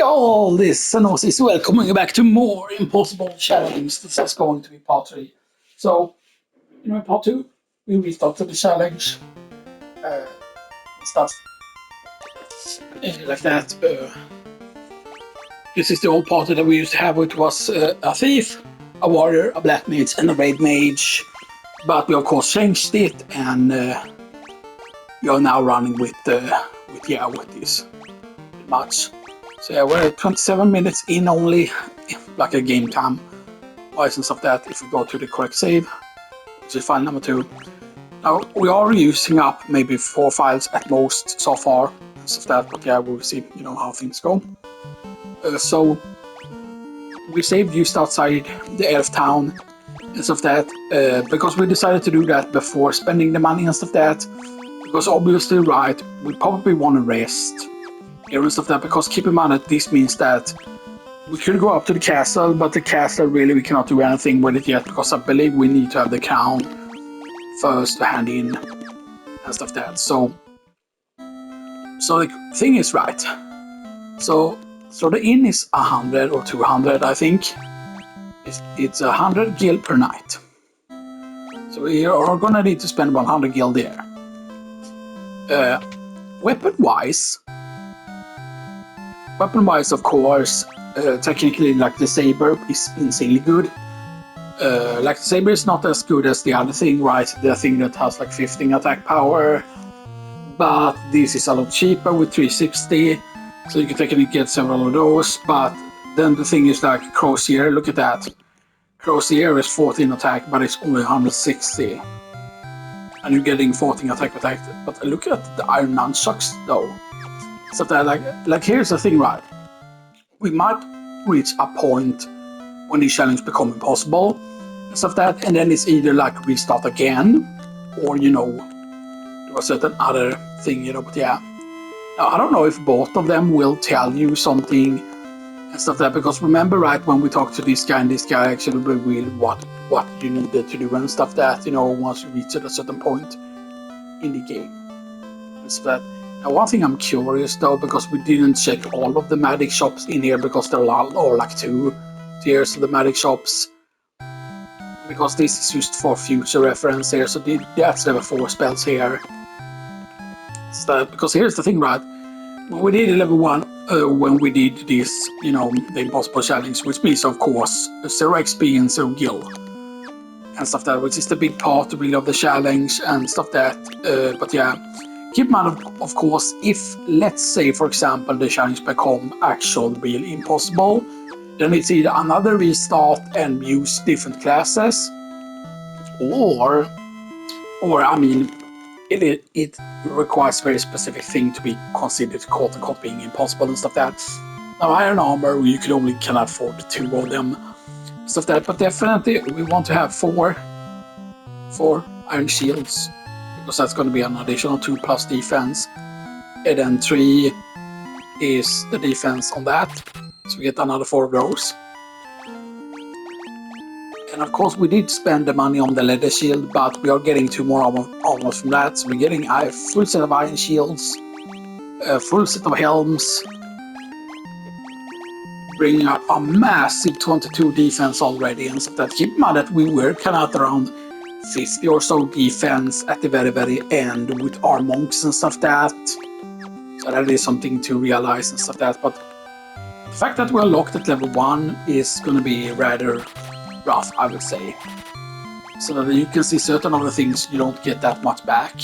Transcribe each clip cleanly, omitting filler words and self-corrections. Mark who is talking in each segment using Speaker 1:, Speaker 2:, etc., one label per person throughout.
Speaker 1: Hey all, this is Sanosis. Welcoming back to more Impossible Challenge. This is going to be part 3. So, in part 2, we restarted the challenge. Stuff like that. This is the old party that we used to have, which was a thief, a warrior, a black mage, and a raid mage. But we of course changed it, and we are now running with this much. So yeah, we're at 27 minutes in only, like a game time wise and stuff that if we go to the correct save, which is file number 2. Now we are using up maybe 4 files at most so far and stuff that, but yeah, we'll see how things go. So we saved just outside the elf town and stuff that, because we decided to do that before spending the money and stuff that, because obviously right, we probably want to rest and stuff that, because keep in mind that this means that we could go up to the castle, but the castle really we cannot do anything with it yet, because I believe we need to have the crown first to hand in and stuff that. So the thing is right. So the inn is 100 or 200, I think. It's 100 gil per night. So we are gonna need to spend 100 gil there. Weapon-wise, of course, technically, like the saber is insanely good. Like the saber is not as good as the other thing, right? The thing that has like 15 attack power, but this is a lot cheaper with 360, so you can technically get several of those. But then the thing is like Crozier, look at that. Crozier is 14 attack, but it's only 160, and you're getting 14 attack protect. But look at the iron nunchucks though. So that like here's the thing, right? We might reach a point when the challenge become impossible and stuff that, and then it's either like restart again, or do a certain other thing, But yeah, now I don't know if both of them will tell you something and stuff that, because remember, right, when we talked to this guy, and this guy actually revealed what you needed to do and stuff that, once you reach at a certain point in the game and stuff that. Now, one thing I'm curious though, because we didn't check all of the magic shops in here, because there are like 2 tiers of the magic shops, because this is just for future reference here. So that's level 4 spells here. So because here's the thing, right? When we did level 1, when we did this, the impossible challenge, which means of course 0 XP and 0 gil and stuff that, which is the big part really of the challenge and stuff that. But yeah. Keep in mind, of course, if, let's say, for example, the challenge become actual real impossible, then it's either another restart and use different classes, or I mean, it requires very specific thing to be considered quote-unquote being impossible and stuff that. Now, iron armor, you cannot afford 2 of them, stuff that, but definitely we want to have 4 iron shields, because that's going to be an additional 2 plus defense, and then 3 is the defense on that, so we get another 4 of those. And of course we did spend the money on the leather shield, but we are getting 2 more armor from that, so we're getting a full set of iron shields, a full set of helms, bringing up a massive 22 defense already, and so that. Keep in mind that we were kind of around 50 or so defense at the very end with our monks and stuff that. So that is something to realize and stuff that. But the fact that we're locked at level 1 is going to be rather rough, I would say. So that you can see certain other things you don't get that much back.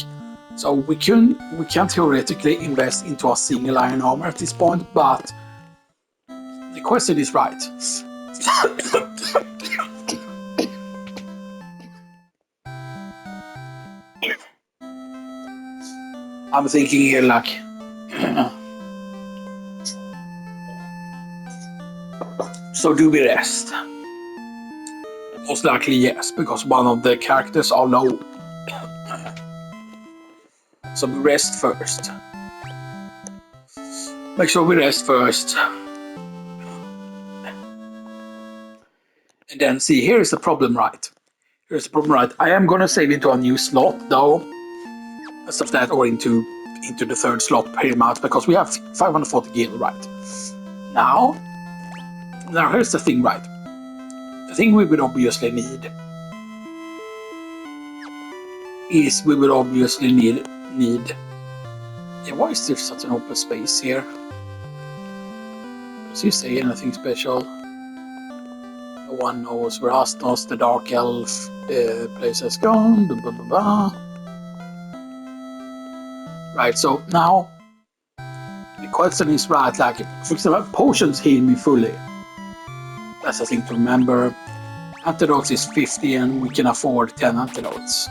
Speaker 1: So we can theoretically invest into a single iron armor at this point, but the question is right. I'm thinking here like so do we rest? Most likely yes, because one of the characters are low. So we rest first. Make sure we rest first. And then see, here is the problem, right? I am gonna save into a new slot though. Stuff that, or into the 3rd slot pretty much, because we have 540 gil, right? Now here's the thing, right? The thing we would obviously need is yeah, why is there such an open space here? Does he say anything special? No one knows where Astos, the Dark Elf, place has gone. Blah, blah, blah, blah. Right, so now the question is, right, like, for example, potions heal me fully. That's the thing to remember. Antidotes is 50 and we can afford 10 antidotes.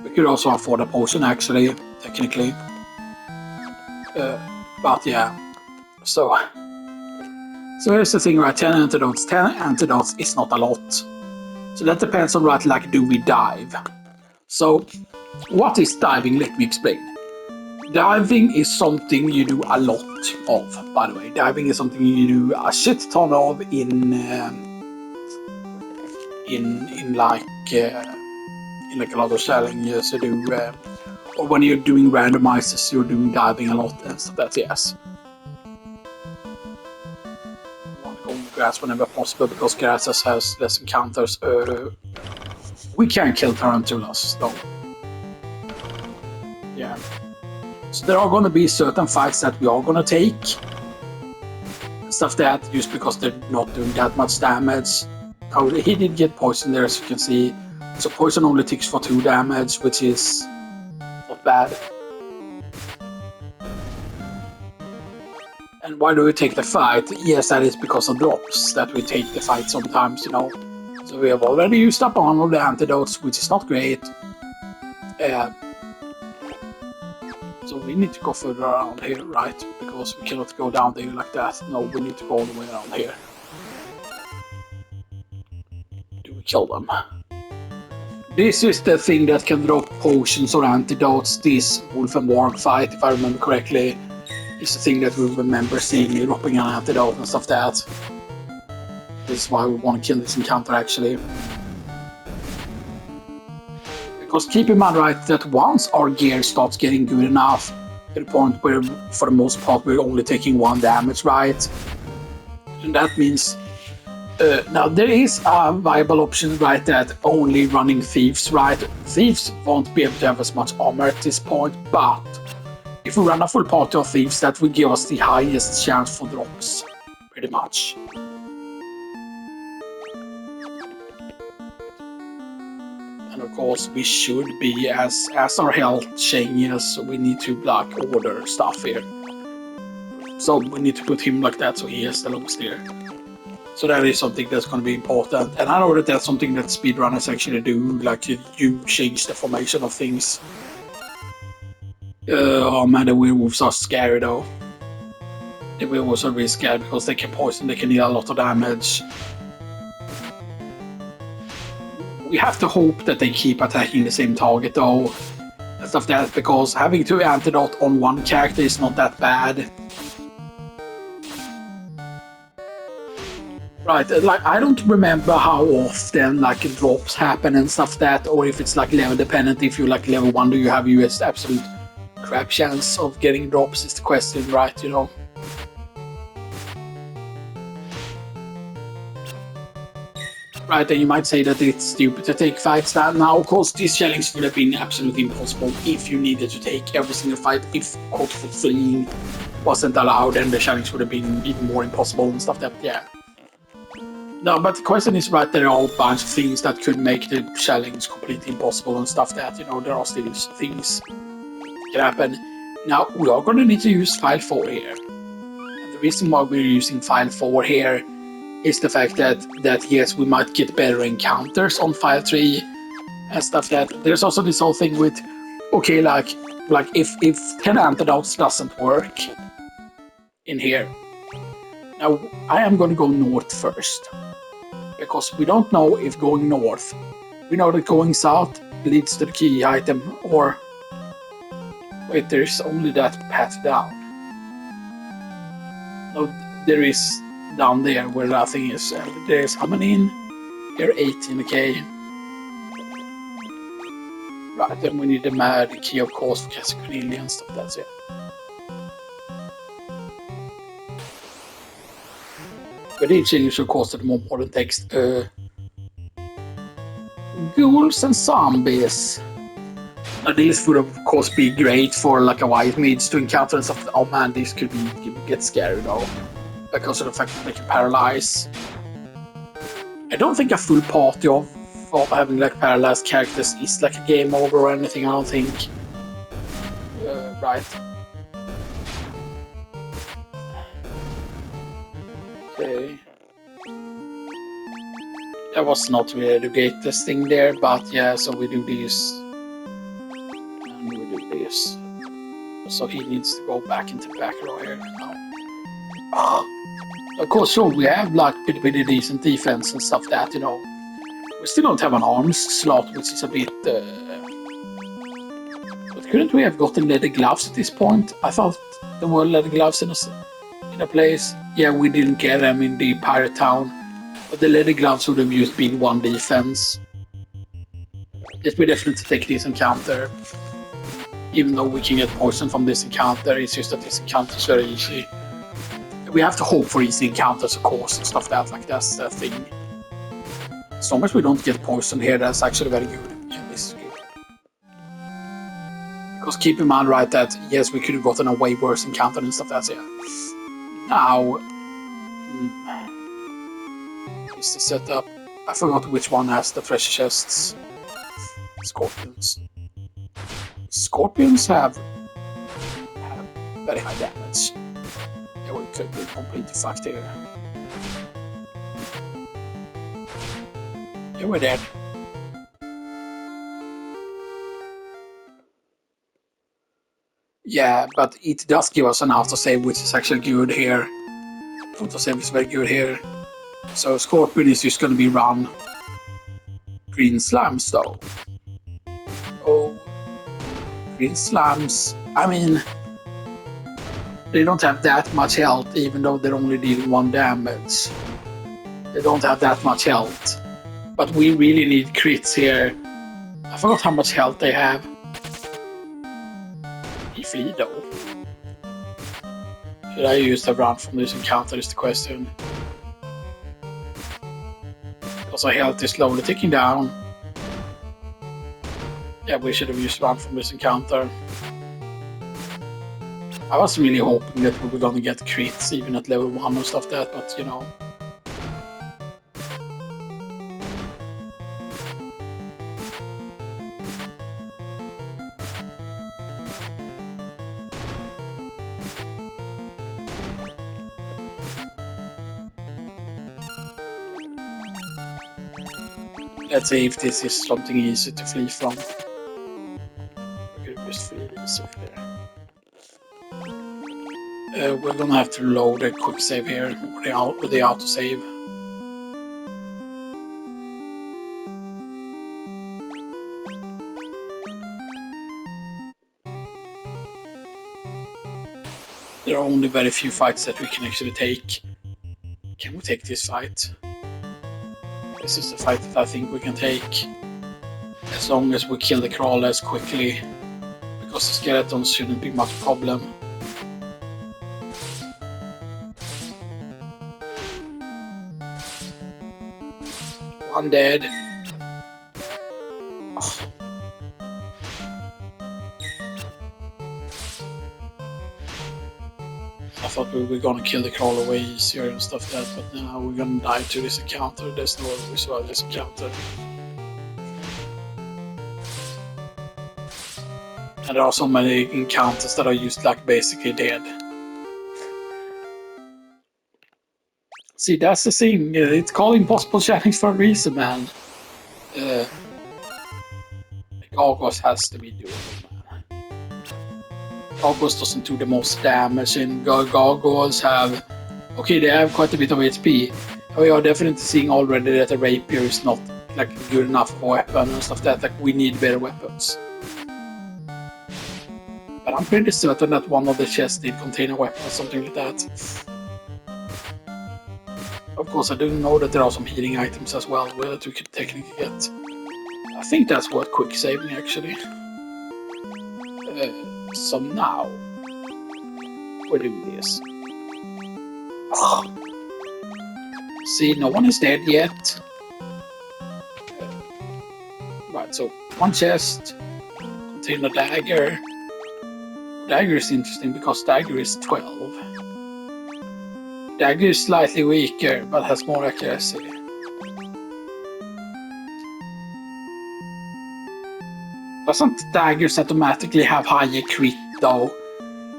Speaker 1: We could also afford a potion, actually, technically. But yeah, so here's the thing, right? 10 antidotes. 10 antidotes is not a lot. So that depends on, right, like, do we dive? So, what is diving? Let me explain. Diving is something you do a lot of, by the way. Diving is something you do a shit ton of in like a lot of challenges you do, or when you're doing randomizers, you're doing diving a lot and stuff. That's yes. I want to go in the grass whenever possible because grass has less encounters. We can't kill tarantulas though. Yeah. So there are going to be certain fights that we are going to take. Stuff that just because they're not doing that much damage. Oh, he did get poison there, as you can see. So poison only ticks for 2 damage, which is not bad. And why do we take the fight? Yes, that is because of drops that we take the fight sometimes, you know. So we have already used up all of the antidotes, which is not great. So we need to go further around here, right? Because we cannot go down there like that. No, we need to go all the way around here. Do we kill them? This is the thing that can drop potions or antidotes. This Wolf and Warg fight, if I remember correctly, is the thing that we remember seeing dropping an antidote and stuff like that. This is why we want to kill this encounter, actually. Because keep in mind, right, that once our gear starts getting good enough, to the point where, for the most part, we're only taking 1 damage, right? And that means... now, there is a viable option, right, that only running Thieves, right? Thieves won't be able to have as much armor at this point, but if we run a full party of Thieves, that will give us the highest chance for drops, pretty much. And of course, we should be, as our health changes, we need to, like, order stuff here. So we need to put him like that, so he has the longest here. So that is something that's going to be important. And I know that that's something that speedrunners actually do, like you change the formation of things. Oh man, the werewolves are scary though. The werewolves are really scary because they can poison, they can deal a lot of damage. We have to hope that they keep attacking the same target though. And stuff like that, because having 2 antidote on 1 character is not that bad. Right, like, I don't remember how often, like, drops happen and stuff like that, or if it's, like, level dependent. If you're, like, level 1, do you have US absolute crap chance of getting drops is the question, right, you know? Right, and you might say that it's stupid to take fights now. Of course, this challenge would have been absolutely impossible if you needed to take every single fight. If Code for Fleeing wasn't allowed, then the challenge would have been even more impossible and stuff like that, yeah. No, but the question is, right, there are a bunch of things that could make the challenge completely impossible and stuff that, you know, there are still things that can happen. Now, we are going to need to use File 4 here. And the reason why we're using File 4 here is the fact that yes, we might get better encounters on File 3 and stuff that. There's also this whole thing with, okay, like if 10 antidotes doesn't work in here. Now, I am going to go north first. Because we don't know if going north, we know that going south leads to the key item, or wait, there's only that path down. No, there is down there where nothing is. There's how many in? There are 18, okay. Right, then we need the key, of course, for Casa Cornelia and stuff, that's it. But each change of course to the more modern text. Ghouls and zombies. Now, these would of course be great for like a white mage to encounter and stuff. Oh man, these could get scary though. Because of the fact that they can paralyze. I don't think a full party of having like paralyzed characters is like a game over or anything, I don't think. Right. Okay. That was not really the greatest thing there, but yeah, so we do this. And we do this. So he needs to go back into the back row here now. Of course, sure, we have like pretty decent defense and stuff that, you know. We still don't have an arms slot, which is a bit... But couldn't we have gotten leather gloves at this point? I thought there were leather gloves in a place. Yeah, we didn't get them in the pirate town. But the leather gloves would have used being one defense. Yes, we definitely take this encounter. Even though we can get poison from this encounter, it's just that this encounter is very easy. We have to hope for easy encounters, of course, and stuff like that's the thing. As long as we don't get poisoned here, that's actually very good. Yeah, this is good. Because keep in mind, right, that yes, we could have gotten a way worse encounter and stuff that's Now, is the setup. I forgot which one has the treasure chests. Scorpions. Scorpions have very high damage. Yeah, we could be completely fucked here. Yeah, we're dead. Yeah, but it does give us an autosave, which is actually good here. Autosave is very good here. So Scorpion is just going to be run. Green Slimes, though. Oh, Green Slimes. I mean, they don't have that much health, even though they're only dealing 1 damage. They don't have that much health. But we really need crits here. I forgot how much health they have. He flee though. Should I use the run from this encounter is the question. Because our health is slowly ticking down. Yeah, we should have used run from this encounter. I was really hoping that we were gonna get crits even at level 1 and stuff like that, but you know. Let's see if this is something easy to flee from. We could just flee easy there. We're gonna have to load a quick save here with the auto save. There are only very few fights that we can actually take. Can we take this fight? This is the fight that I think we can take. As long as we kill the crawlers quickly. Because the skeletons shouldn't be much problem. One dead. Oh. I thought we were gonna kill the crawler way easier and stuff like that, but now we're gonna die to this encounter. There's no way we survive this encounter. And there are so many encounters that are used like basically dead. See, that's the thing. It's called Impossible Challenge for a reason, man. Gargoyles has to be doing it, man. Gargoyles doesn't do the most damage, and Gargoyles have... Okay, they have quite a bit of HP. We are definitely seeing already that the rapier is not like good enough weapon and stuff like that. Like, we need better weapons. But I'm pretty certain that one of the chests did contain a weapon or something like that. Of course, I do know that there are some healing items as well that we could technically get. I think that's worth quick saving, actually. So now, we're doing this. Oh. See, no one is dead yet. Right, so one chest contain a dagger. Dagger is interesting because dagger is 12. Dagger is slightly weaker but has more accuracy. Doesn't daggers automatically have higher crit though?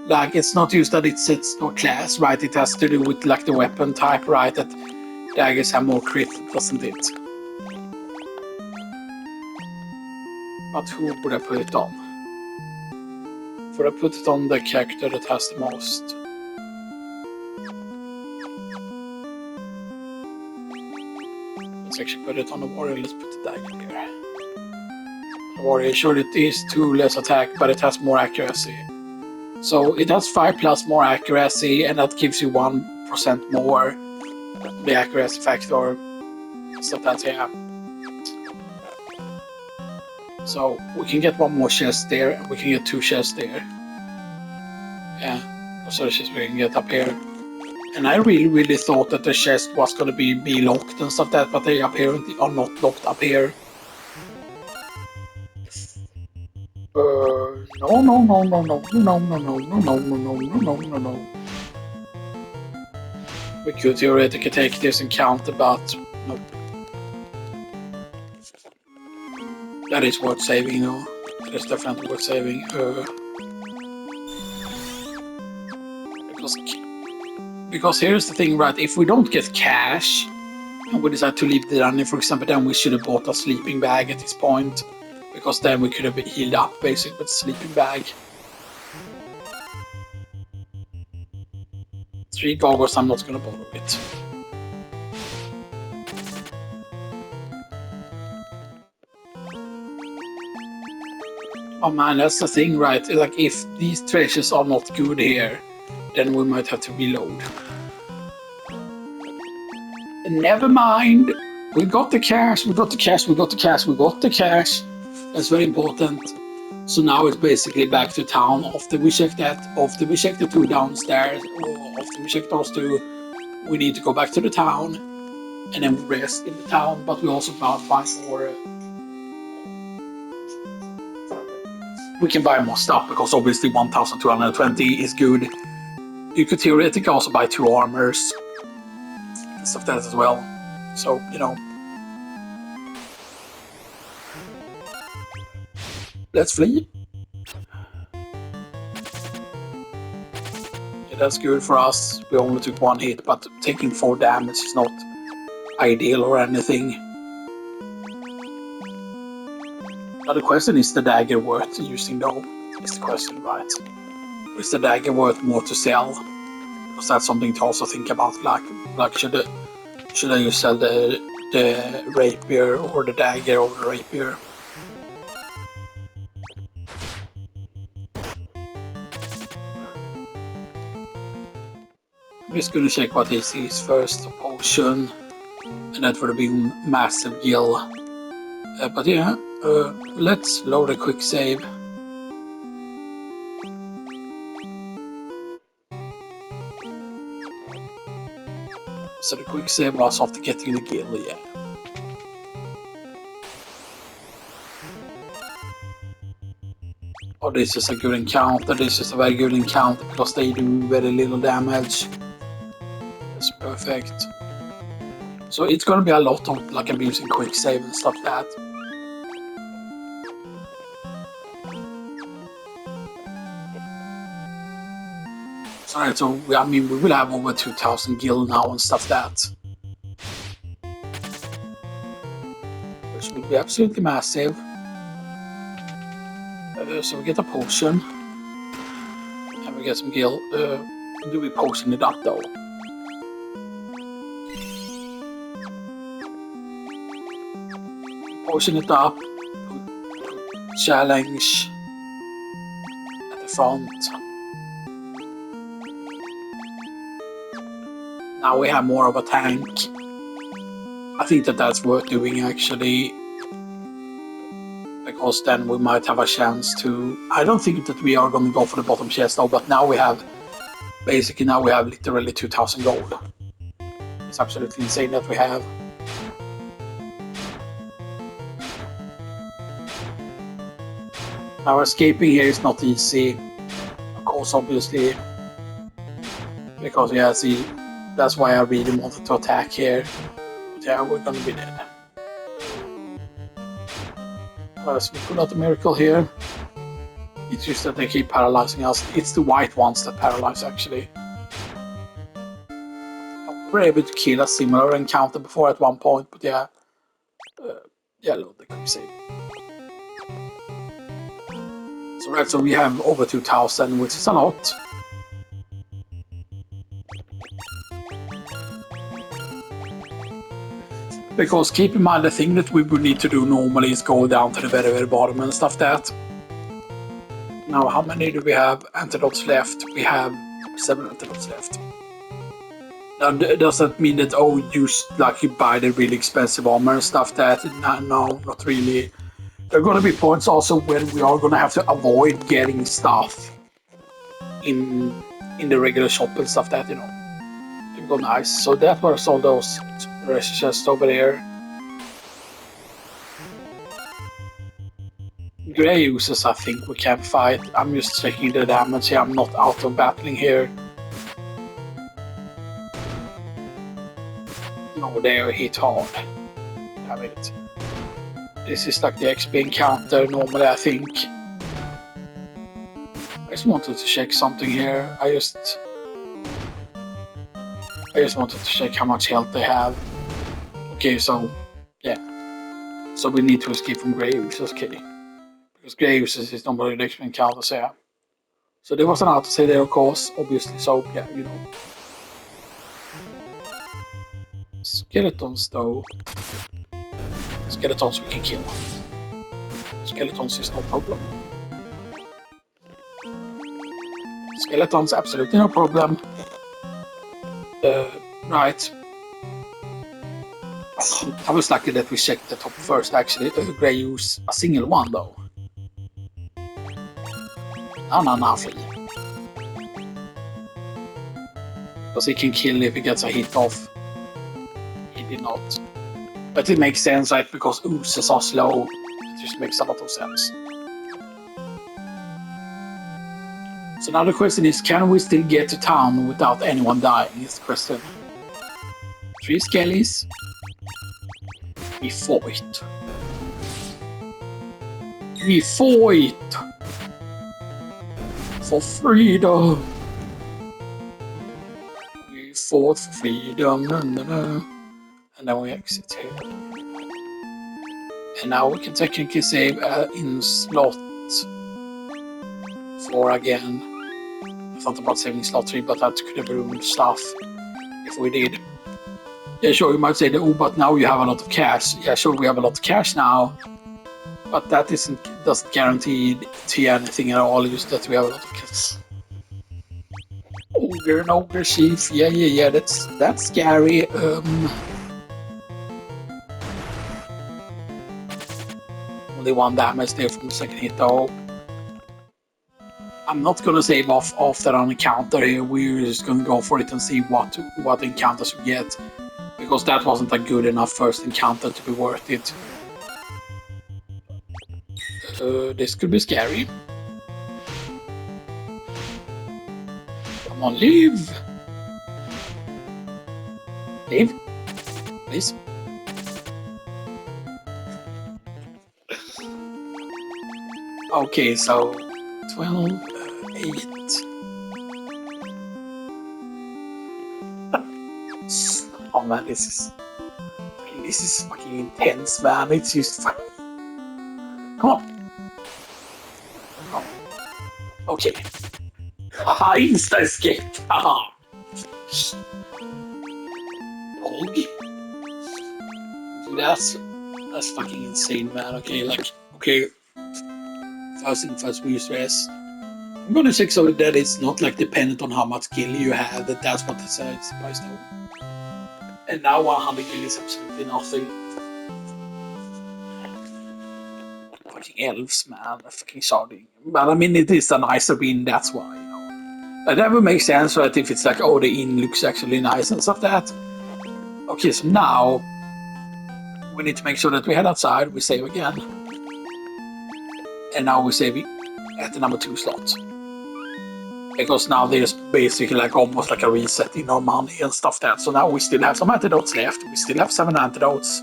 Speaker 1: Like, it's not used that it sets no class, right? It has to do with like the weapon type, right? That daggers have more crit, doesn't it? But who would I put it on? Would I put it on the character that has the most? Let's actually put it on the warrior. Let's put the dagger here. The warrior, sure, it is 2 less attack, but it has more accuracy. So it has 5 plus more accuracy, and that gives you 1% more the accuracy factor. So that's, yeah. So we can get 1 more chest there, and we can get 2 chests there. Yeah, so the chest we can get up here. And I really thought that the chest was gonna be locked and stuff that, but they apparently are not locked up here. No. We could theoretically take this and counter, but nope. That is worth saving, though. That is definitely worth saving. Because here's the thing, right? If we don't get cash, and we decide to leave the running, for example, then we should have bought a sleeping bag at this point. Because then we could have healed up, basically, with a sleeping bag. 3 goggles, I'm not gonna bother with. Oh man, that's the thing, right? Like, if these treasures are not good here, then we might have to reload. Never mind. We got the cash. That's very important. So now it's basically back to town. After we check the 2 downstairs, or after we check those 2, we need to go back to the town, and then we rest in the town. But we also buy more. We can buy more stuff because obviously 1,220 is good. You could theoretically also buy 2 armors and stuff like that as well. So, you know. Let's flee. Yeah, that's good for us. We only took 1 hit, but taking 4 damage is not ideal or anything. Now the question is the dagger worth using though? Is the question, right? Is the dagger worth more to sell? Because that's something to also think about. Like should I just sell the rapier or the dagger or the rapier? I'm just gonna check what this is first. A potion, and that would have been massive gill. But yeah, let's load a quick save. So the quick save was after getting the gill, yeah. Oh, this is a good encounter. This is a very good encounter because they do very little damage. That's perfect. So it's gonna be a lot of like abusing quick save and stuff like that. Alright, so we will have over 2,000 gil now and stuff like that. Which will be absolutely massive. So we get a potion. And we get some gil. Do we potion it up though? Potion it up. Challenge at the front. Now we have more of a tank. I think that's worth doing actually. Because then we might have a chance to... I don't think that we are going to go for the bottom chest though, but now we have... Basically now we have literally 2,000 gold. It's absolutely insane that we have. Now escaping here is not easy. Of course, obviously. Because yeah, see, that's why I really wanted to attack here. But yeah, we're gonna be dead. So we pull out the miracle here. It's just that they keep paralyzing us. It's the white ones that paralyze actually. We were able to kill a similar encounter before at one point, but yeah. Yellow, the quick save. So right, so we have over 2,000, which is a lot. Because keep in mind, the thing that we would need to do normally is go down to the very, very bottom and stuff that. Now, how many do we have antidotes left? We have 7 antidotes left. Now, does that mean that, oh, you buy the really expensive armor and stuff that? No, not really. There are going to be points also when we are going to have to avoid getting stuff in the regular shop and stuff that, It would go nice. So that was all those treasure chests over there. Grey users, I think we can fight. I'm just checking the damage here. I'm not out of battling here. No, they are hit hard. Damn it. This is like the XP encounter normally, I think. I just wanted to check something here. I just wanted to check how much health they have. Okay, so yeah. So we need to escape from Grey users, okay. Because Grey users is normally the XP encounter, so yeah. So there was an auto say there, of course, obviously, so yeah, Skeletons, though. Skeletons we can kill. Skeletons is no problem. Skeletons, absolutely no problem. Right. I was lucky that we checked the top first, actually. Grey use a single one, though. No, flee. Because he can kill if he gets a hit off. He did not. But it makes sense, right? Because oozes are slow. It just makes a lot of sense. So now the question is, can we still get to town without anyone dying? Is the question. 3 skellies. We fight. We fight. For freedom. We fought for freedom. And then we exit here. And now we can technically save in slot 4 again. I thought about saving slot 3, but that could have ruined stuff if we did. Yeah, sure, you might say, oh, but now you have a lot of cash. Yeah, sure, we have a lot of cash now. But that doesn't guarantee anything at all, just that we have a lot of cash. Ogre and ogre chief. Yeah, that's scary. Only 1 damage there from the second hit, though. I'm not gonna save off after an encounter here. We're just gonna go for it and see what encounters we get, because that wasn't a good enough first encounter to be worth it. This could be scary. Come on, leave! Leave? Please? Okay, so 12, 8. Oh man, this is fucking intense, man. It's just fucking... Come on. Oh. Okay. Haha, insta escape. Haha. That's fucking insane, man. Okay. First thing first, we use rest. I'm gonna check so that it's not like dependent on how much skill you have. That's what it says. Price now. And now 100 gil is absolutely nothing. Fucking elves, man. They're fucking shouting. But I mean, it is a nicer win, that's why, That never makes sense, right? If it's like, oh, the inn looks actually nice and stuff like that. Okay, so now we need to make sure that we head outside, we save again. And now we save at the number 2 slot. Because now there's basically like almost like a reset in our money and stuff that. So now we still have some antidotes left. We still have 7 antidotes.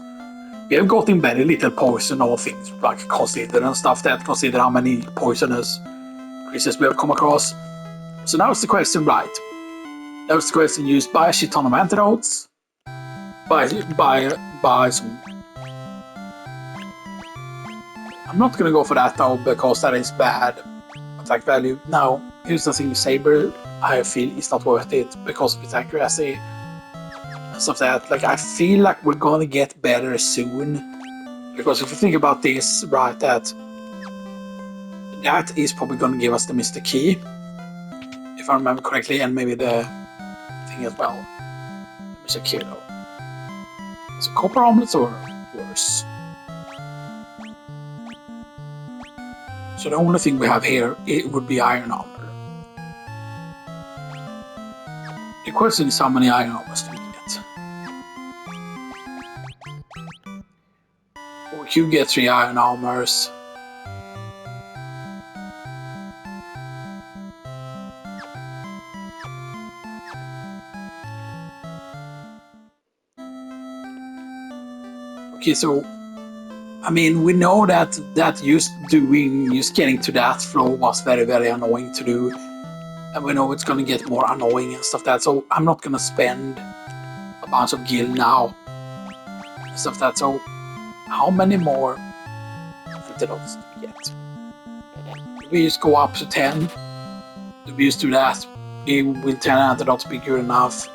Speaker 1: We have gotten very little poison or things like consider and stuff that. Consider how many poisonous creatures we have come across. So now it's the question, right? Now it's the question, used by a shit ton of antidotes. By some. I'm not gonna go for that though, because that is bad attack value. Now, here's the thing, Saber, I feel is not worth it because of its accuracy and stuff like that. Like, I feel like we're gonna get better soon. Because if you think about this, right, that is probably gonna give us the Mr. Key, if I remember correctly, and maybe the thing as well. Mr. Key though. Is it copper omelets or worse? So the only thing we have here, it would be iron armor. The question is how many iron armors do we get? We could get 3 iron armors. Okay, so I mean, we know that just getting to that floor was very, very annoying to do. And we know it's going to get more annoying and stuff like that. So I'm not going to spend a bunch of gil now. And stuff like that. So how many more antidotes do we get? Do we just go up to 10? Do we just do that? Will 10 antidotes be good enough?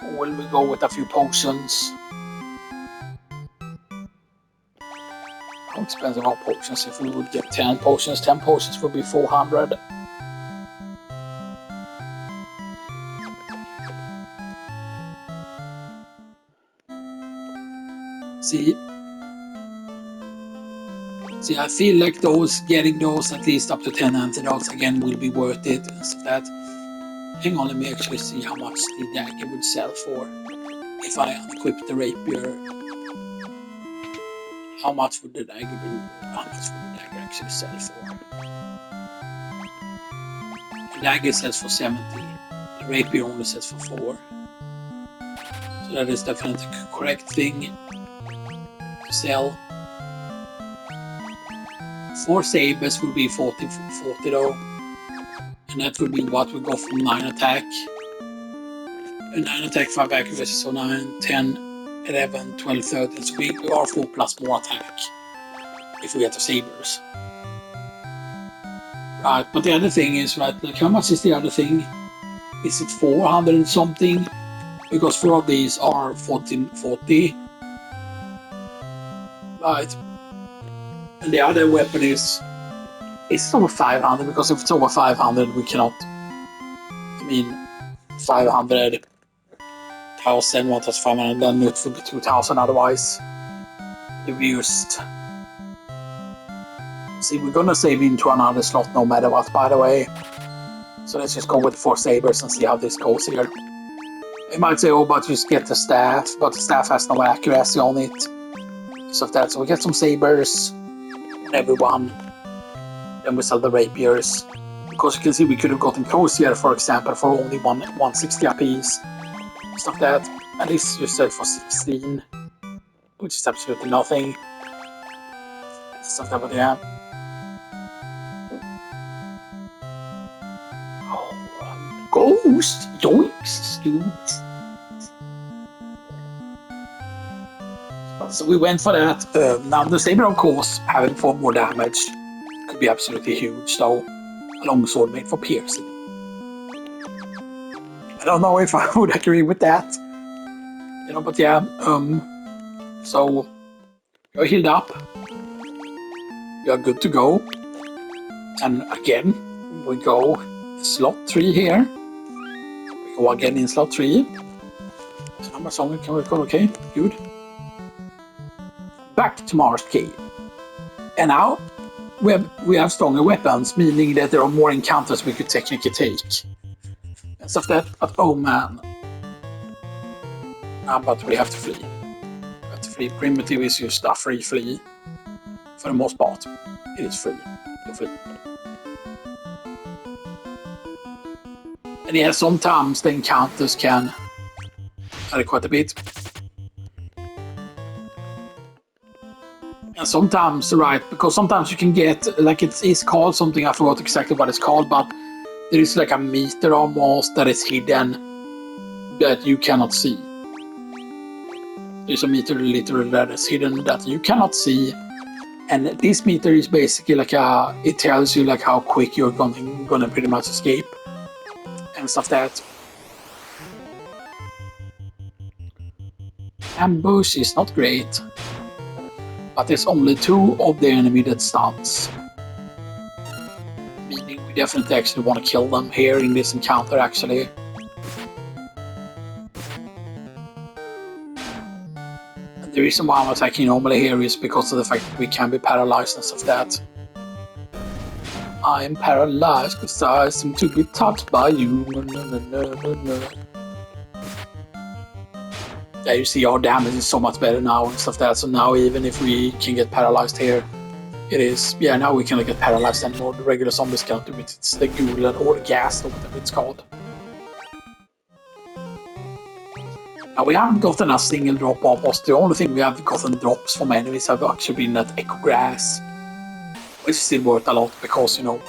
Speaker 1: Or will we go with a few potions? How expensive are potions? If we would get 10 potions would be 400. See, I feel like getting those at least up to 10 antidotes again will be worth it. So that, hang on, let me actually see how much the dagger would sell for if I unequip the rapier. How much would the dagger actually sell for? The dagger sells for 70. The rapier only sells for 4. So that is definitely the correct thing to sell. 4 sabers would be 40 though. And that would be what we go from 9 attack. 9 attack, 5 accuracy, so 9, 10. 11, 12, 13, so we are 4 plus more attack if we get the sabers. Right, but the other thing is, right, like how much is the other thing? Is it 400 and something? Because 4 of these are 1440. Right. And the other weapon is over 500, because if it's over 500 we cannot, 500 1,000, 1,500, then it would be 2,000 otherwise. If we just... See, we're gonna save into another slot no matter what, by the way. So let's just go with 4 sabers and see how this goes here. You might say, oh, but just get the staff, but the staff has no accuracy on it. So we get some sabers on everyone. Then we sell the rapiers. Because you can see we could have gotten Crozier, for example, for only 160 apiece. Stuff that, and this you sell for 16, which is absolutely nothing. Stuff that, but yeah. Oh, ghost! Yoinks, dude! So we went for that. Now the saber, of course, having 4 more damage could be absolutely huge, though. A longsword made for piercing. I don't know if I would agree with that, but yeah, so you're healed up, you're good to go, and again, we go slot 3 here, we go again in slot 3, how much longer can we go? Okay, good. Back to Mars Cave, and now we have stronger weapons, meaning that there are more encounters we could technically take. Stuff that, but oh man. But we have to flee. We have to flee. Primitive is just a free flee. For the most part, it is free to flee. And yeah, sometimes the encounters can vary quite a bit. And sometimes, right, because sometimes you can get, like it's called something, I forgot exactly what it's called, but there is like a meter almost that is hidden that you cannot see. There's a meter literally that is hidden that you cannot see. And this meter is basically like it tells you like how quick you're gonna pretty much escape and stuff that. Ambush is not great, but there's only 2 of the enemy that stuns. Meaning we definitely actually want to kill them here in this encounter actually. And the reason why I'm attacking normally here is because of the fact that we can be paralyzed and stuff that. I am paralyzed because I seem to be touched by you. Yeah, you see our damage is so much better now and stuff that. So now even if we can get paralyzed here, it is, yeah, now we cannot get paralyzed anymore. The regular zombies cannot do it. It's the Gulen or the gas or whatever it's called. Now we haven't gotten a single drop of us. The only thing we have gotten drops from enemies have actually been that Echo Grass. Which is still worth a lot because, you know,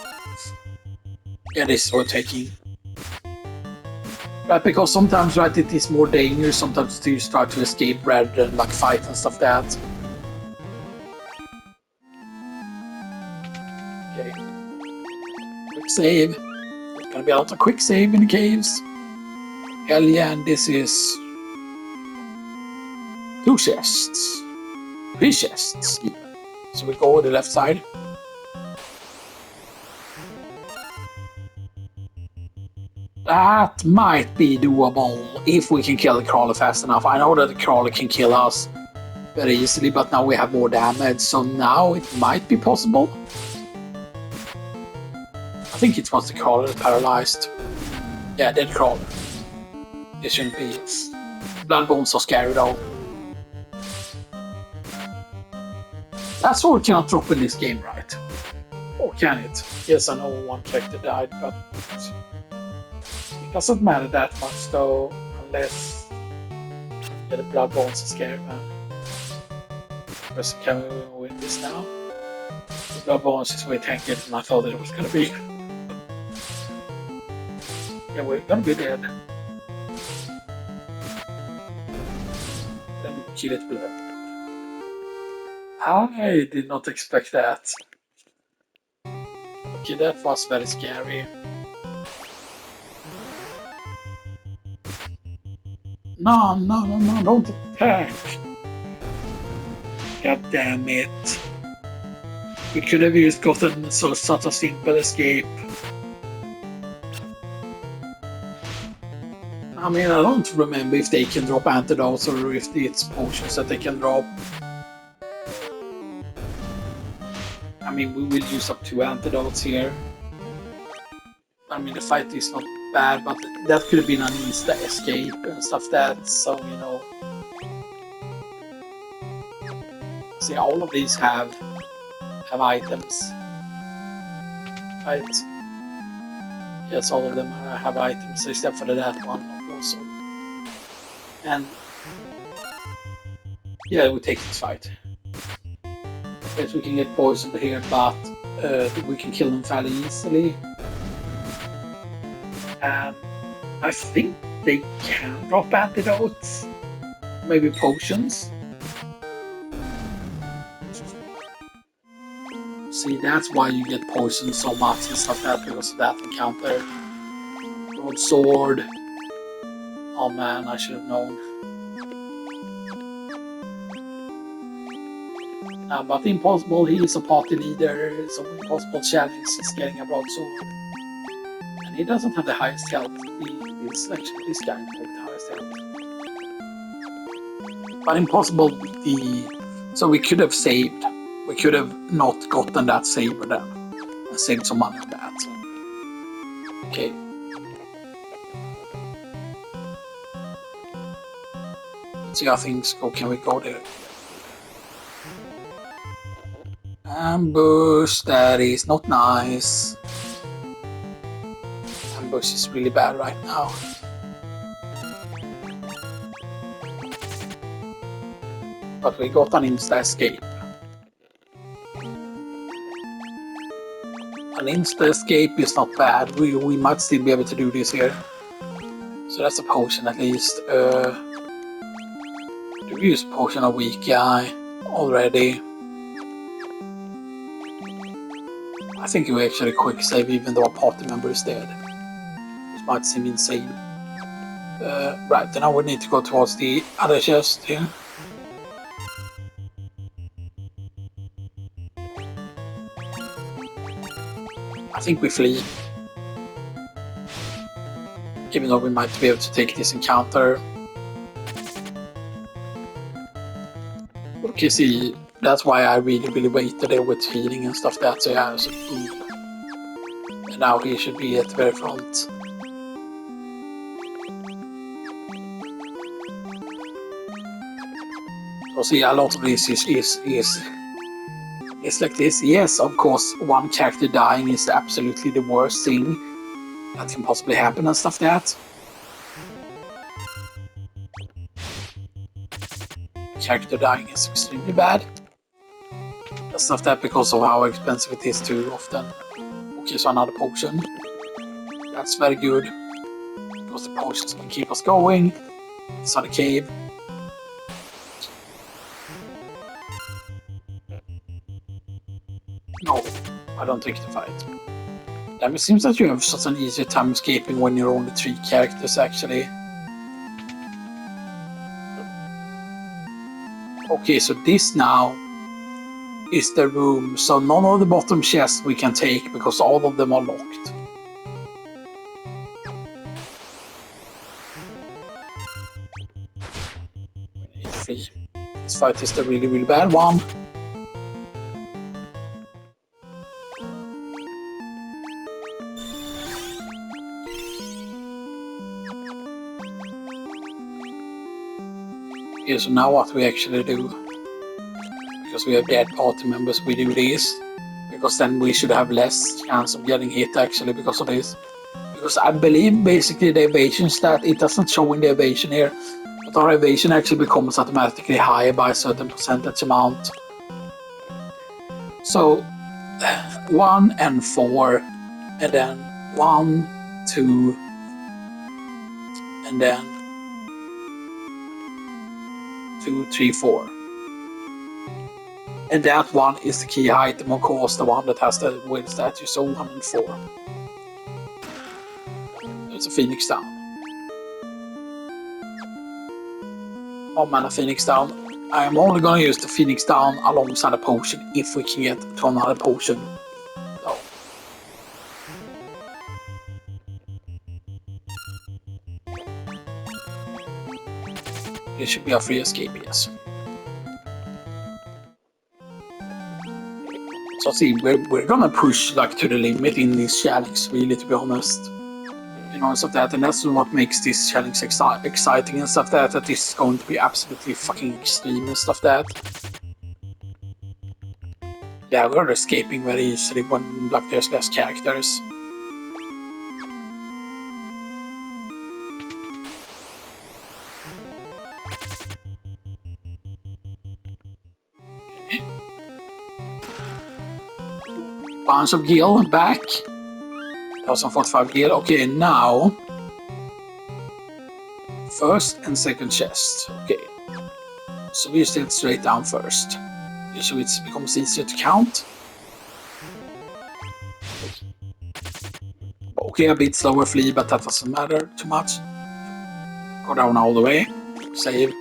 Speaker 1: yeah, this is rotating. Right, because sometimes, right, it is more dangerous sometimes to try to escape rather than like fight and stuff that. Okay. Quick save. There's gonna be a lot of quick save in the caves. Hell yeah, and this is 2 chests. 3 chests. So we go to the left side. That might be doable if we can kill the crawler fast enough. I know that the crawler can kill us very easily, but now we have more damage, so now it might be possible. I think it was the crawler that paralyzed. Yeah, dead crawler. It shouldn't be. Blood bones are scary though. That sword cannot drop in this game, right? Or can it? Yes, I know one character died, but it doesn't matter that much though, unless the blood bones are scary, man. Can we win this now? The blood bones is way tankier than I thought it was gonna be. Yeah, we're gonna be dead. Then kill it blood. I did not expect that. Okay, that was very scary. No, don't attack! God damn it. We could have just gotten such a simple escape. I mean, I don't remember if they can drop antidotes or if it's potions that they can drop. I mean, we will use up 2 antidotes here. I mean, the fight is not bad, but that could have been an insta escape and stuff that, so, you know. See, all of these have items. Right? Yes, all of them have items, except for that one also. And yeah, we take this fight. Yes, we can get poisoned here, but we can kill them fairly easily. And I think they can drop antidotes, maybe potions. See, that's why you get poisoned so much and stuff like that, because of that encounter. Broadsword. Oh man, I should have known. But Impossible, he is a party leader, so Impossible challenge is getting a broadsword. And he doesn't have the highest health. He is actually this guy with the highest health. But Impossible, so we could have saved. We could have not gotten that saber then. And saved some money on that. Okay. See how things go. Can we go there? Ambush, that is not nice. Ambush is really bad right now. But we got an insta escape. An insta escape is not bad. We might still be able to do this here. So that's a potion at least. Do we use potion of weak guy already? I think we actually quick save even though our party member is dead. Which might seem insane. Right, then I would need to go towards the other chest here. I think we flee. Even though we might be able to take this encounter. Okay, see, that's why I really waited there with healing and stuff that, so yeah, so boom. And now he should be at the very front. So see, a lot of this is like this. Yes, of course, one character dying is absolutely the worst thing that can possibly happen and stuff that. Character dying is extremely bad. And stuff that because of how expensive it is too often. Okay, so another potion. That's very good. Because the potions can keep us going. Inside the cave. No, I don't take the fight. Damn, it seems that you have such an easier time escaping when you're only 3 characters actually. Okay, so this now is the room. So none of the bottom chests we can take because all of them are locked. This fight is the really bad one. Okay, so now what we actually do, because we have dead party members, we do this, because then we should have less chance of getting hit actually because of this. Because I believe basically the evasion stat, it doesn't show in the evasion here, but our evasion actually becomes automatically higher by a certain percentage amount. So 1 and 4, and then 1, 2, and then 2, 3, 4. And that one is the key item, of course, the one that has the wind statue, so 1 and 4. It's a Phoenix Down. Oh man, a Phoenix Down. I am only gonna use the Phoenix Down alongside a potion if we can get to another potion. So. It should be a free escape, yes. So see, we're gonna push like to the limit in this challenge, really, to be honest. You know, stuff that, and that's what makes this challenge exciting and stuff that this is going to be absolutely fucking extreme and stuff that. Yeah, we're escaping very easily when like there's less characters. Bunch of gil back. 1045 gil. Okay, now first and second chest. Okay, so we just head straight down first, so it becomes easier to count. Okay, a bit slower flee, but that doesn't matter too much. Go down all the way. Save.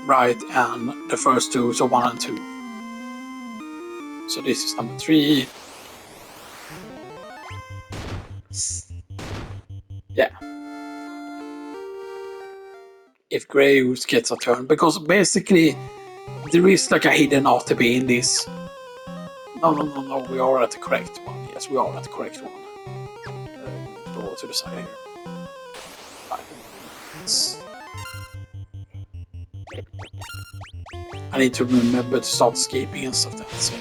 Speaker 1: Right, and the first 2, so 1 and 2. So this is number 3. Yeah. If Grey Ooze gets a turn, because basically there is like a hidden RTB in this. No, we are at the correct one. Yes, we are at the correct one. Go to the side here. Right. I need to remember to start escaping and stuff. That so.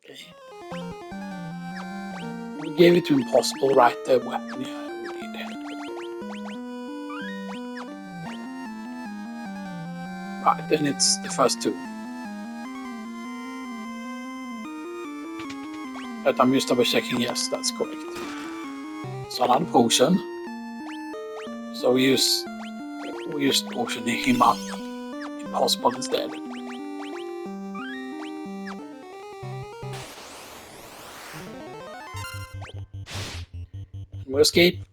Speaker 1: Okay. We gave it to impossible, right? The weapon, yeah, we did. Right, then it's the first two. But I'm just double checking, yes, that's correct. So another potion. So we use potioning him up. Impossible instead. And we escape.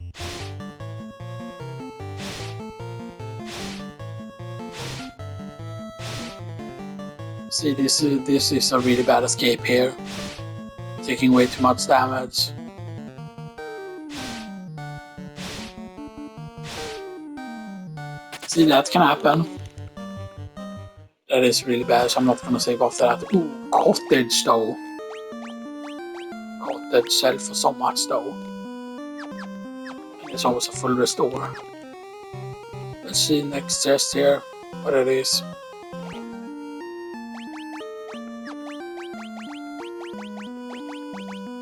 Speaker 1: See, this is a really bad escape here. Taking way too much damage. See, that can happen. That is really bad, so I'm not gonna save after that. Ooh, cottage though. Cottage sell for so much though. And it's always a full restore. Let's see next chest here, what it is.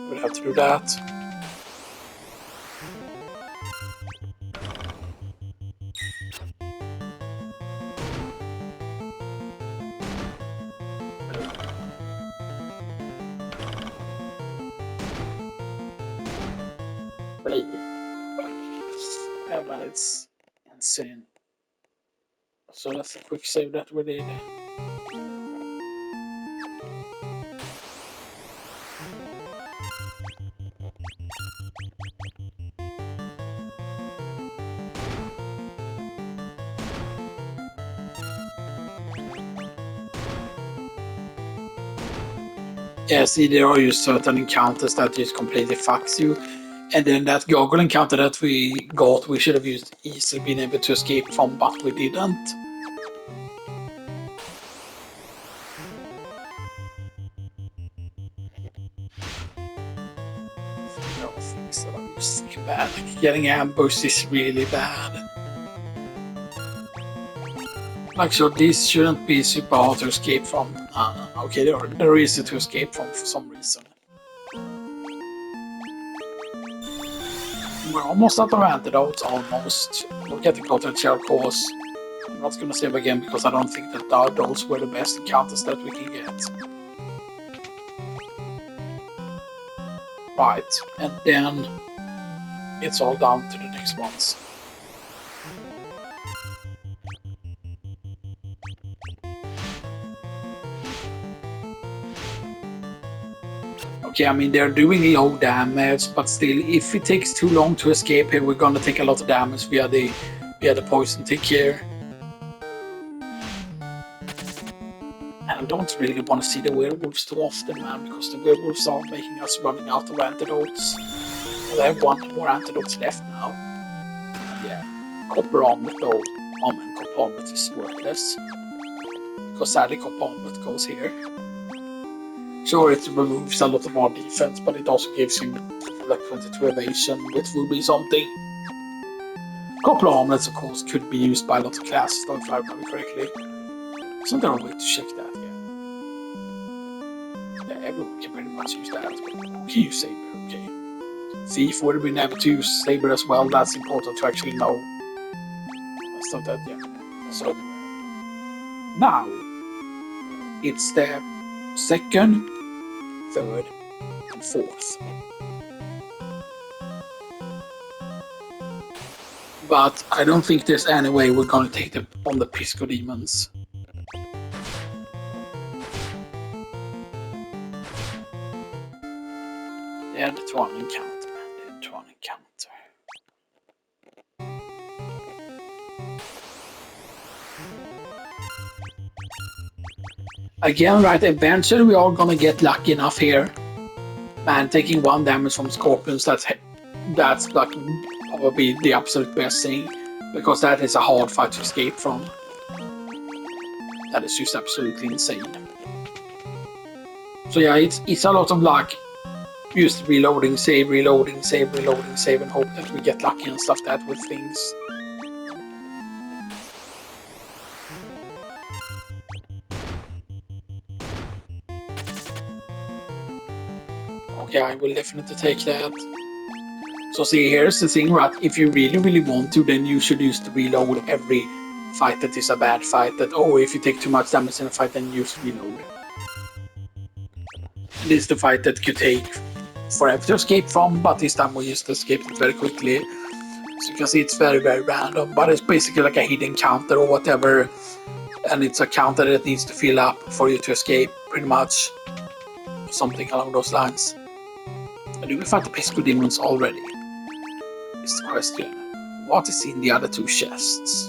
Speaker 1: We'll have to do that. Yeah, but it's insane. So that's a quick save that we did. Yeah, see, there are just certain encounters that just completely fucks you. And then that goggle encounter that we got, we should have used easily been able to escape from, but we didn't. There are things that are just bad. Like getting ambushed is really bad. Like, so these shouldn't be super hard to escape from. Okay, they're easy to escape from for some reason. We're almost out of antidotes, almost. We'll get the cottage shell course. I'm not gonna save again because I don't think that those were the best encounters that we can get. Right, and then it's all down to the next ones. Okay, I mean, they're doing low damage, but still, if it takes too long to escape here, we're gonna take a lot of damage via the poison tick here. And I don't really want to see the werewolves too often, man, because the werewolves are making us running out of antidotes. Well, I have one more antidotes left now. And yeah, copper armor though. Copper armor is worthless. Because sadly, copper armor goes here. Sure, it removes a lot of our defense, but it also gives him like 22 evasion, which will be something. Copper armlets, of course, could be used by a lot of classes, though, if I remember correctly. Isn't there a way to check that? Yeah, everyone can pretty much use that. Who can use Saber? Okay. Thief would have been able to use Saber as well. That's important to actually know. So that, yeah. So now it's the second, third, and fourth. But I don't think there's any way we're gonna take them on the Pisco Demons. Dead to one encounter, man. Dead to one encounter. Again, right, eventually we are gonna get lucky enough here. Man, taking 1 damage from Scorpions, that's like probably the absolute best thing. Because that is a hard fight to escape from. That is just absolutely insane. So yeah, it's a lot of luck. Just reloading, save, reloading, save, reloading, save, and hope that we get lucky and stuff that with things. Okay, I will definitely take that. So see, here's the thing, right? If you really want to, then you should use to reload every fight that is a bad fight. That, oh, if you take too much damage in a fight, then use reload. This is the fight that could take forever to escape from, but this time we just escaped it very quickly. So you can see it's very random, but it's basically like a hidden counter or whatever, and it's a counter that needs to fill up for you to escape, pretty much. Something along those lines. And do we fight the Pisco Demons already? Is the question. What is in the other two chests?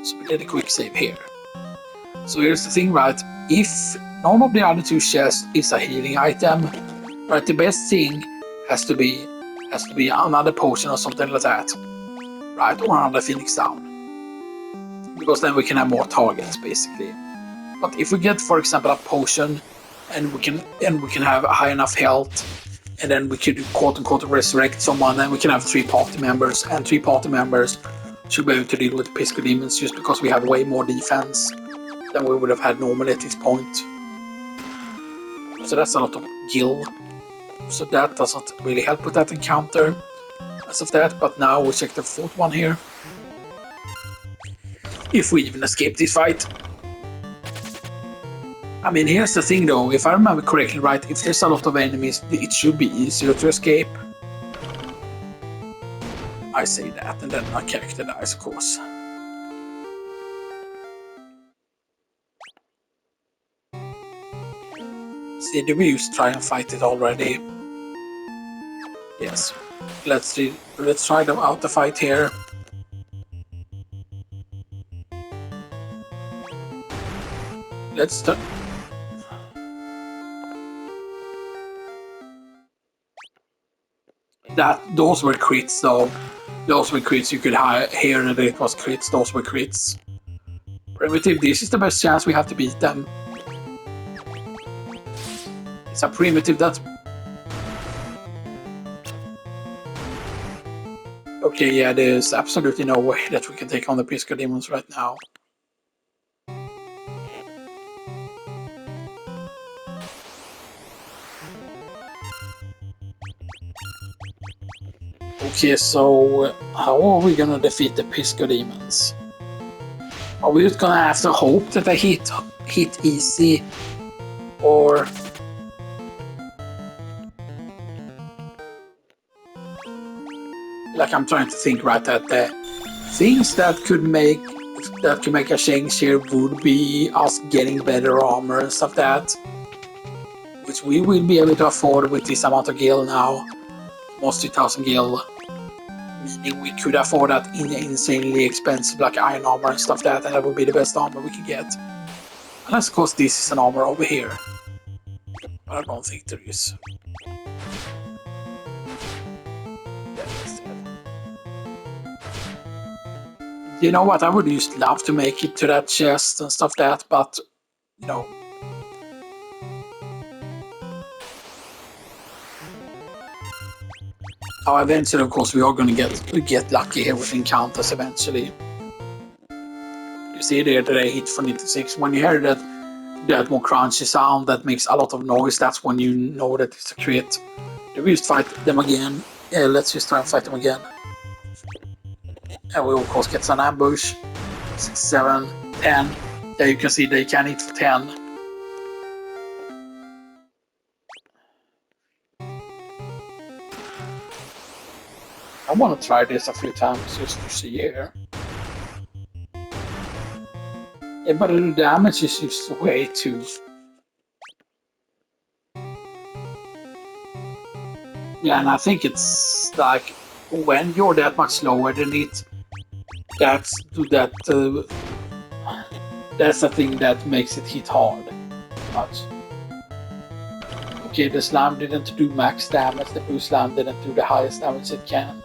Speaker 1: So we did a quick save here. So here's the thing, right? If none of the other two chests is a healing item, right, the best thing has to be another potion or something like that, right, or another Phoenix Down, because then we can have more targets basically. But if we get, for example, a potion, and we can have high enough health, and then we could quote unquote resurrect someone, then we can have 3 party members, and 3 party members should be able to deal with the Pisco Demons just because we have way more defense than we would have had normally at this point. So that's a lot of gil. So that doesn't really help with that encounter as of that, but now we check the 4th one here. If we even escape this fight. I mean, here's the thing though, if I remember correctly, right, if there's a lot of enemies, it should be easier to escape. I say that, and then my character dies, of course. See, did we used to try and fight it already? Yes. Let's try them out the fight here. Let's start. Those were crits though. Those were crits, you could hear that it was crits, those were crits. Primitive, this is the best chance we have to beat them. It's a primitive that's... Okay, yeah, there's absolutely no way that we can take on the Pisco Demons right now. Okay, so how are we gonna defeat the Pisco Demons? Are we just gonna have to hope that they hit easy, or... Like, I'm trying to think, right, that the things that could make a change here would be us getting better armor and stuff that, which we will be able to afford with this amount of gil now, almost 2,000 gil, meaning we could afford that insanely expensive like iron armor and stuff that, and that would be the best armor we could get. Unless of course this is an armor over here, but I don't think there is. You know what, I would just love to make it to that chest and stuff that, but, you know. Oh, eventually, of course, we are going to get lucky here with encounters eventually. You see there that I hit for 96. When you hear that more crunchy sound that makes a lot of noise, that's when you know that it's a crit. Do we just fight them again? Yeah, let's just try and fight them again. And we of course get some ambush. 6, 7, 10. There you can see they can hit for 10. I want to try this a few times just to see here. Yeah, but the damage is just way too... Yeah, and I think it's like when you're that much lower than it, that's the thing that makes it hit hard. Much. Okay, the slam didn't do max damage, the blue slam didn't do the highest damage it can.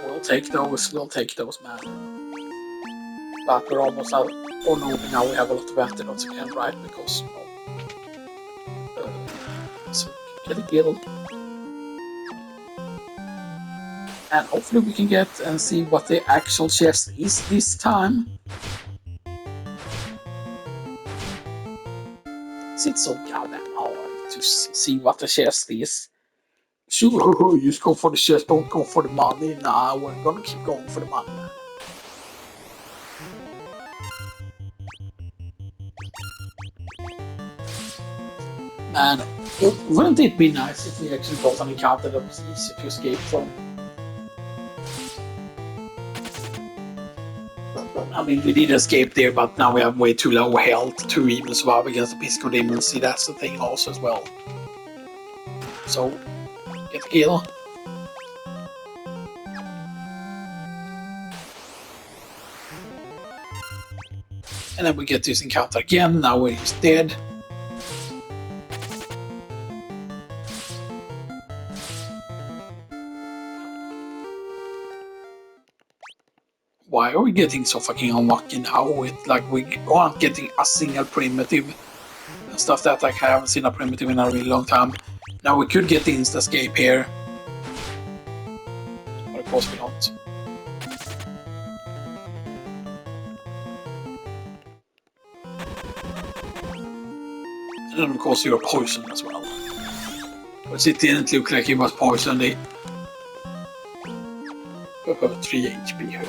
Speaker 1: We'll take those, man. But we're almost out. Oh no, now we have a lot of antidotes again, right? Because So get a kill. And hopefully we can get and see what the actual chest is this time. It's so goddamn hard to see what the chest is. Sure, you just go for the chest, don't go for the money. Nah, we're gonna keep going for the money. Man, wouldn't it be nice if we actually got an encounter that was easy to escape from? I mean, we did escape there, but now we have way too low health to even survive against the Pisco Demons. See, that's the thing also as well. So, get the kill. And then we get this encounter again. Now we're just dead. Why are we getting so fucking unlucky now with, like, we aren't getting a single primitive and stuff that, like, I haven't seen a primitive in a really long time. Now we could get the insta-escape here. But of course we don't. And then of course you're poisoned as well. But it didn't look like he was poisoned. 3 HP here.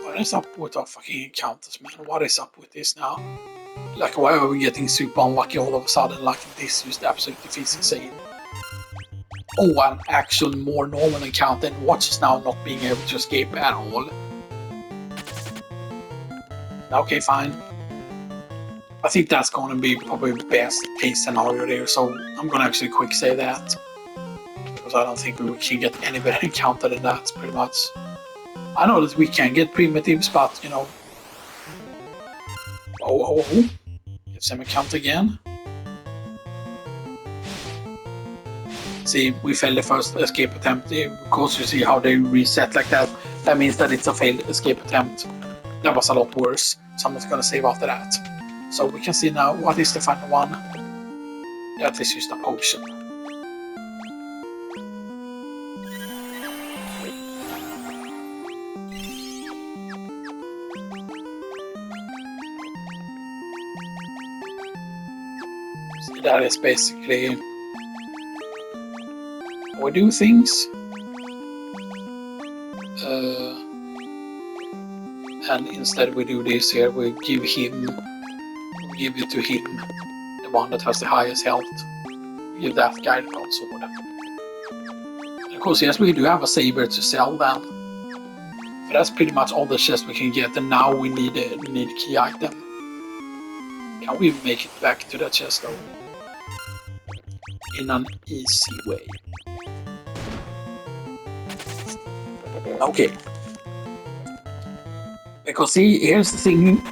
Speaker 1: What is up with our fucking encounters, man? What is up with this now? Like, why are we getting super unlucky all of a sudden? Like, this just absolutely feels insane. Oh, an actual more normal encounter, and watch us now not being able to escape at all. Okay, fine. I think that's going to be probably the best case scenario there, so I'm going to actually quick say that. Because I don't think we can get any better encounter than that, pretty much. I know that we can get primitives, but, you know... Oh. Get some encounter again. See, we failed the first escape attempt. Of course, you see how they reset like that. That means that it's a failed escape attempt. That was a lot worse. Someone's gonna save after that. So we can see now what is the final one. That is just a potion. So that is basically how we do things. And instead we do this here, we give it to him, the one that has the highest health. We give that guy the bronze sword. And of course, yes, we do have a saber to sell then. But that's pretty much all the chests we can get, and now we need a key item. Can we make it back to that chest though? In an easy way. Okay. Because see, here's the thing.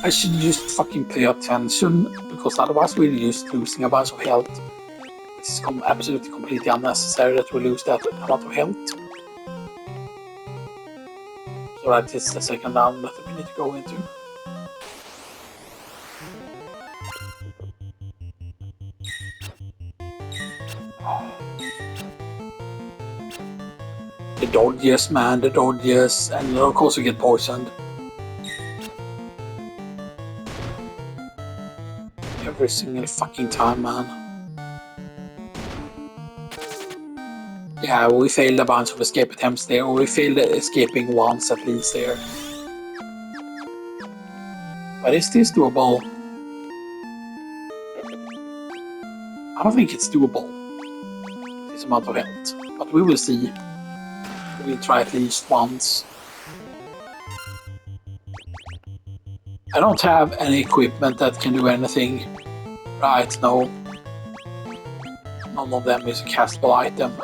Speaker 1: I should just fucking pay attention, because otherwise we're just losing a bunch of health. It's absolutely completely unnecessary that we lose that amount of health. So that is the second down that we need to go into. The dodges, man, the dodges, and of course we get poisoned. Every single fucking time, man. Yeah, we failed a bunch of escape attempts there, or we failed escaping once at least there. But is this doable? I don't think it's doable. This amount of health. But we will see. We'll try at least once. I don't have any equipment that can do anything. Right, no. None of them is a castable item.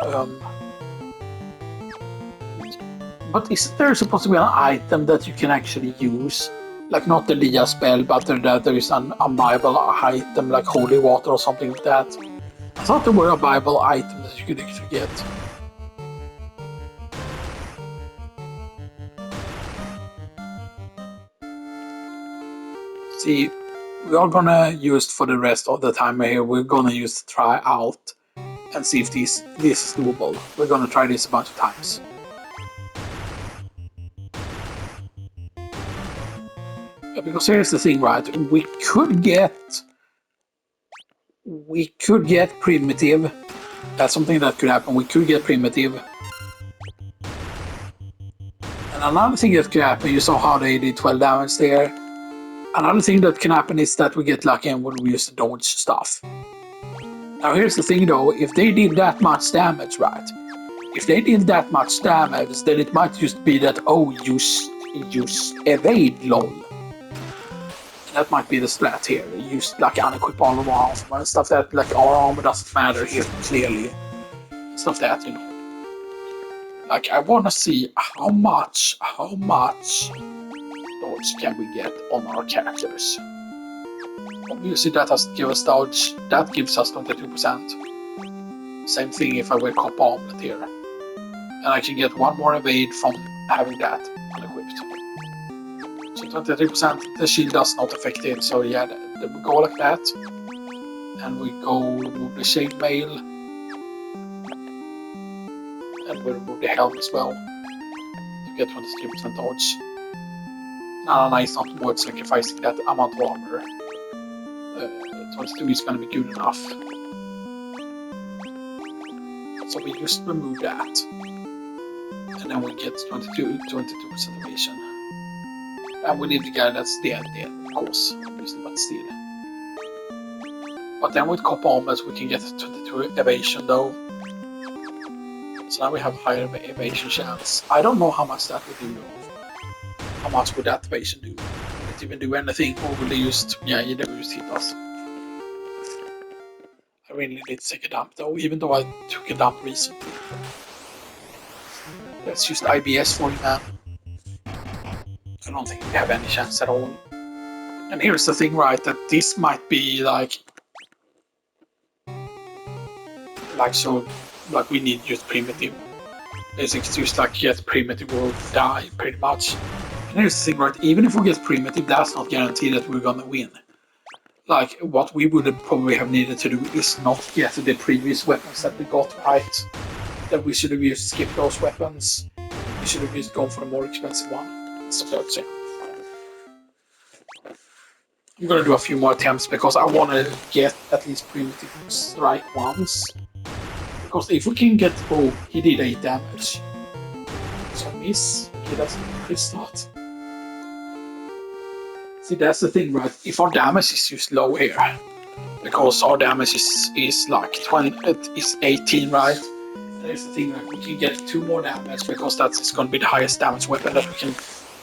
Speaker 1: But is there supposed to be an item that you can actually use? Like not the Dia spell, but there is an unbuyable item like holy water or something like that. I thought there were a buyable item that you could actually get. See, we are gonna use for the rest of the time here. We're gonna use to try out and see if this is doable. We're gonna try this a bunch of times. Because here's the thing, right? We could get primitive. That's something that could happen. We could get primitive. And another thing that could happen, you saw how they did 12 damage there. Another thing that can happen is that we get lucky and when we use the dodge stuff. Now here's the thing though, if they did that much damage, right? If they did that much damage, then it might just be that, oh, you evade, lol. That might be the strat here. Use like unequip all of our armor and stuff that like our armor doesn't matter here clearly. Stuff that, you know. Like I wanna see how much dodge can we get on our characters. Obviously that doesn't give us dodge, that gives us 22%. Same thing if I wear copper armlet here. And I can get one more evade from having that unequipped. So 23%, the shield does not affect it, so yeah, we go like that. And we go remove the chainmail. And we remove the helm as well. To get 23% dodge. Now it's not worth sacrificing that amount of armor. 22 is gonna be good enough. So we just remove that. And then we get 22% evasion. And we leave the guy that's dead, of course, obviously, but still. But then with copper armor, we can get 22 evasion though. So now we have higher evasion chance. I don't know how much that would do though. How much would that evasion do? Would it even do anything, or will they just, yeah, you never just hit us. I really need to take a dump though, even though I took a dump recently. Let's use IBS for you, man. I don't think we have any chance at all. And here's the thing, right, that this might be like we need just primitive. Basically just like get primitive or die pretty much. And here's the thing, right, even if we get primitive, that's not guaranteed that we're gonna win. Like what we would probably have needed to do is not get the previous weapons that we got, right? That we should have just skipped those weapons. We should have just gone for the more expensive one. So that's it. I'm gonna do a few more attempts because I want to get at least primitive strike once. Because if we can get, oh, he did 8 damage. So miss, okay, that's a good start. See, that's the thing, right? If our damage is just low here, because our damage is like 20, it is 18, right? And here's the thing, like we can get 2 more damage because that's going to be the highest damage weapon that we can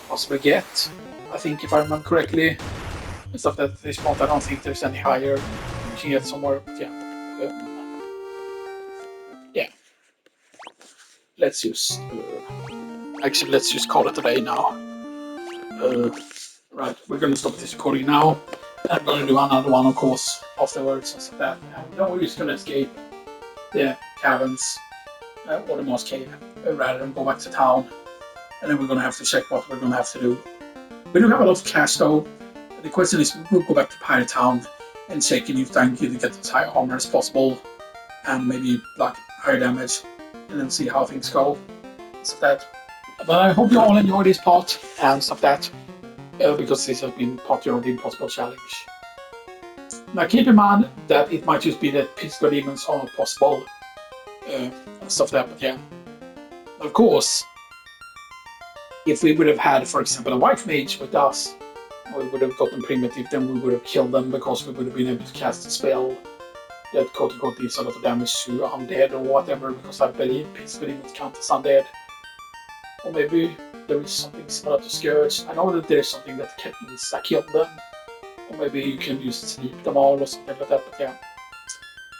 Speaker 1: possibly get. I think if I remember correctly, and stuff that at this point I don't think there's any higher. We can get somewhere, but yeah. Yeah. Let's just actually let's just call it a day now. Right, we're gonna stop this recording now. I'm gonna do another one, of course, afterwards and stuff like that. And then we're just gonna escape the caverns or the Moss Cave rather than go back to town. And then we're gonna have to check what we're gonna have to do. We do have a lot of cash though. The question is, we'll go back to Pirate Town and check if I can get as high armor as possible and maybe like higher damage, and then see how things go. Stuff that. But I hope you all enjoy this part and stuff that, because this has been part of the Impossible Challenge. Now keep in mind that it might just be that physical demons are not possible, and stuff like that. But yeah, of course, if we would have had, for example, a white mage with us, we would have gotten primitive, then we would have killed them because we would have been able to cast a spell that quote-unquote deals a lot of damage to undead or whatever, because I believe physical demons count as undead. Or maybe there is something similar to Scourge. I know that there is something that can kill them. Or maybe you can just sleep them all or something like that, but yeah.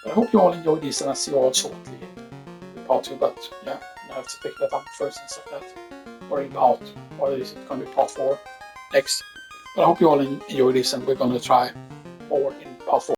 Speaker 1: But I hope you all enjoyed this, and I'll see you all shortly in part 2, but yeah, I have to pick that up first and stuff like that. Or in part, or is it going to be part 4 next? But I hope you all enjoy this, and we're going to try more in